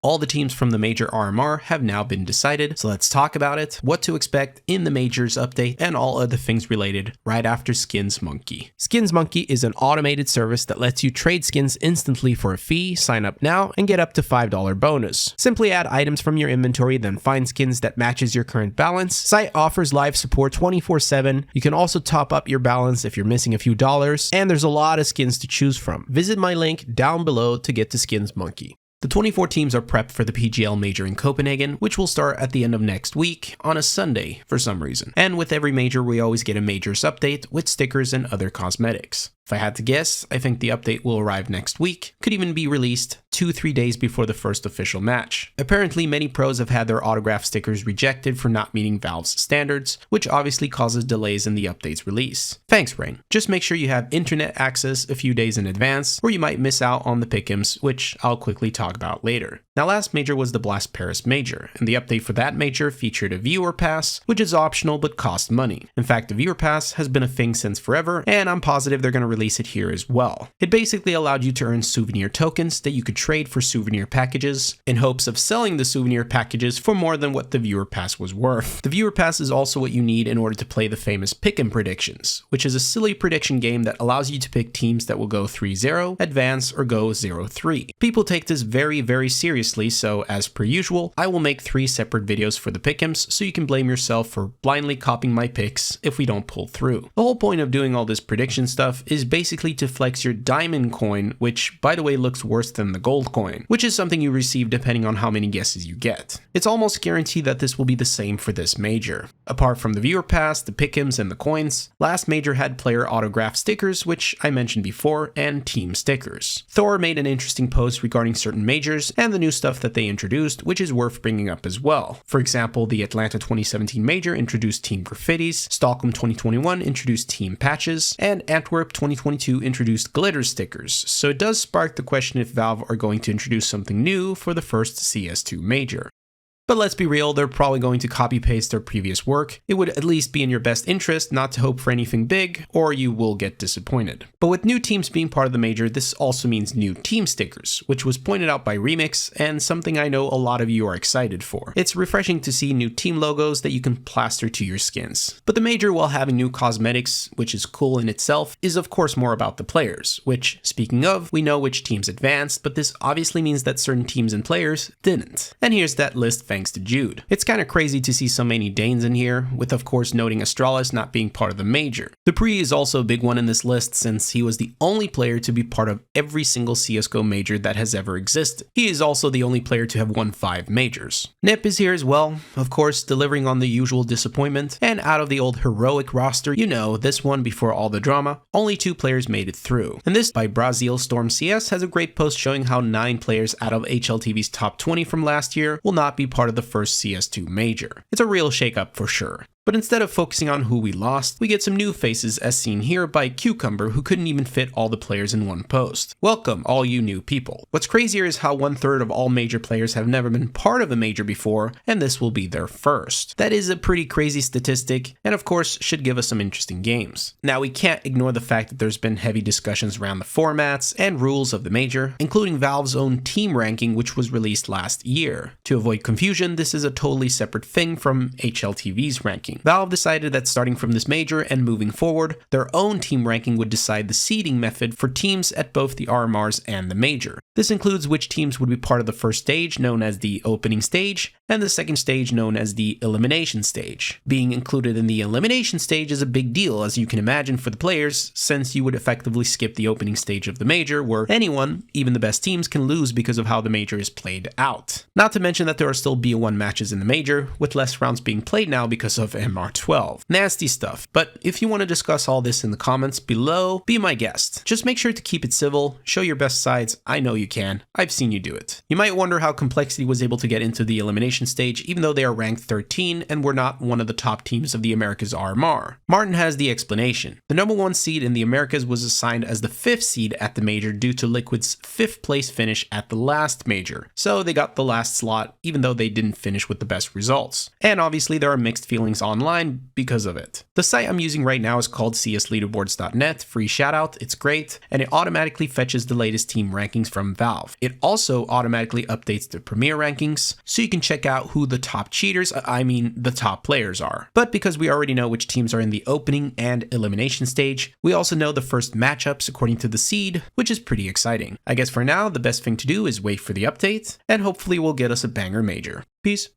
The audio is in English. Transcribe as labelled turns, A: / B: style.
A: all the teams from the major RMR have now been decided, so let's talk about it, what to expect in the majors update, and all other things related right after Skins Monkey. Skins Monkey is an automated service that lets you trade skins instantly for a fee, sign up now, and get up to $5 bonus. Simply add items from your inventory, then find skins that matches your current balance. Site offers live support 24/7. You can also top up your balance if you're missing a few dollars, and there's a lot of skins to choose from. Visit my link down below to get to Skins Monkey. The 24 teams are prepped for the PGL Major in Copenhagen, which will start at the end of next week on a Sunday for some reason. And with every major, we always get a majors update with stickers and other cosmetics. If I had to guess, I think the update will arrive next week, could even be released 2-3 days before the first official match. Apparently, many pros have had their autograph stickers rejected for not meeting Valve's standards, which obviously causes delays in the update's release. Thanks, Rain. Just make sure you have internet access a few days in advance, or you might miss out on the pick'ems, which I'll quickly talk about later. Now, last major was the Blast Paris Major, and the update for that major featured a viewer pass, which is optional but costs money. In fact, the viewer pass has been a thing since forever, and I'm positive they're going to release it here as well. It basically allowed you to earn souvenir tokens that you could trade for souvenir packages in hopes of selling the souvenir packages for more than what the viewer pass was worth. The viewer pass is also what you need in order to play the famous Pick'em Predictions, which is a silly prediction game that allows you to pick teams that will go 3-0, advance, or go 0-3. People take this very seriously, so as per usual, I will make 3 separate videos for the Pick'ems so you can blame yourself for blindly copying my picks if we don't pull through. The whole point of doing all this prediction stuff is basically to flex your diamond coin, which by the way looks worse than the gold coin, which is something you receive depending on how many guesses you get. It's almost guaranteed that this will be the same for this major. Apart from the viewer pass, the pick'ems, and the coins, last major had player autograph stickers, which I mentioned before, and team stickers. Thor made an interesting post regarding certain majors and the new stuff that they introduced, which is worth bringing up as well. For example, the Atlanta 2017 major introduced team graffitis, Stockholm 2021 introduced team patches, and Antwerp 2022 introduced glitter stickers, so it does spark the question if Valve are going to introduce something new for the first CS2 major. But let's be real, they're probably going to copy-paste their previous work. It would at least be in your best interest not to hope for anything big, or you will get disappointed. But with new teams being part of the major, this also means new team stickers, which was pointed out by Remix, and something I know a lot of you are excited for. It's refreshing to see new team logos that you can plaster to your skins. But the major, while having new cosmetics, which is cool in itself, is of course more about the players, which, speaking of, we know which teams advanced, but this obviously means that certain teams and players didn't. And here's that list thanks to Jude. It's kind of crazy to see so many Danes in here, with of course noting Astralis not being part of the major. Dupree is also a big one in this list since he was the only player to be part of every single CSGO major that has ever existed. He is also the only player to have won 5 majors. Nip is here as well, of course delivering on the usual disappointment, and out of the old heroic roster, you know, this one before all the drama, only 2 players made it through. And this by Brazil Storm CS has a great post showing how 9 players out of HLTV's top 20 from last year will not be part of the first CS2 major. It's a real shakeup for sure. But instead of focusing on who we lost, we get some new faces as seen here by Cucumber, who couldn't even fit all the players in one post. Welcome all you new people. What's crazier is how 1/3 of all major players have never been part of a major before, and this will be their first. That is a pretty crazy statistic, and of course should give us some interesting games. Now we can't ignore the fact that there's been heavy discussions around the formats and rules of the major, including Valve's own team ranking, which was released last year. To avoid confusion, this is a totally separate thing from HLTV's ranking. Valve decided that starting from this major and moving forward, their own team ranking would decide the seeding method for teams at both the RMRs and the major. This includes which teams would be part of the first stage, known as the opening stage, and the second stage known as the elimination stage. Being included in the elimination stage is a big deal, as you can imagine, for the players, since you would effectively skip the opening stage of the major, where anyone, even the best teams, can lose because of how the major is played out. Not to mention that there are still BO1 matches in the major, with less rounds being played now because of MR12. Nasty stuff, but if you want to discuss all this in the comments below, be my guest. Just make sure to keep it civil, show your best sides, I know you can, I've seen you do it. You might wonder how Complexity was able to get into the elimination stage even though they are ranked 13 and were not one of the top teams of the Americas RMR. Martin has the explanation. The number 1 seed in the Americas was assigned as the 5th seed at the major due to Liquid's 5th place finish at the last major, so they got the last slot even though they didn't finish with the best results. And obviously there are mixed feelings on online because of it. The site I'm using right now is called csleaderboards.net, free shoutout, it's great, and it automatically fetches the latest team rankings from Valve. It also automatically updates the Premier rankings, so you can check out who the top cheaters, the top players are. But because we already know which teams are in the opening and elimination stage, we also know the first matchups according to the seed, which is pretty exciting. I guess for now, the best thing to do is wait for the update, and hopefully we'll get us a banger major. Peace.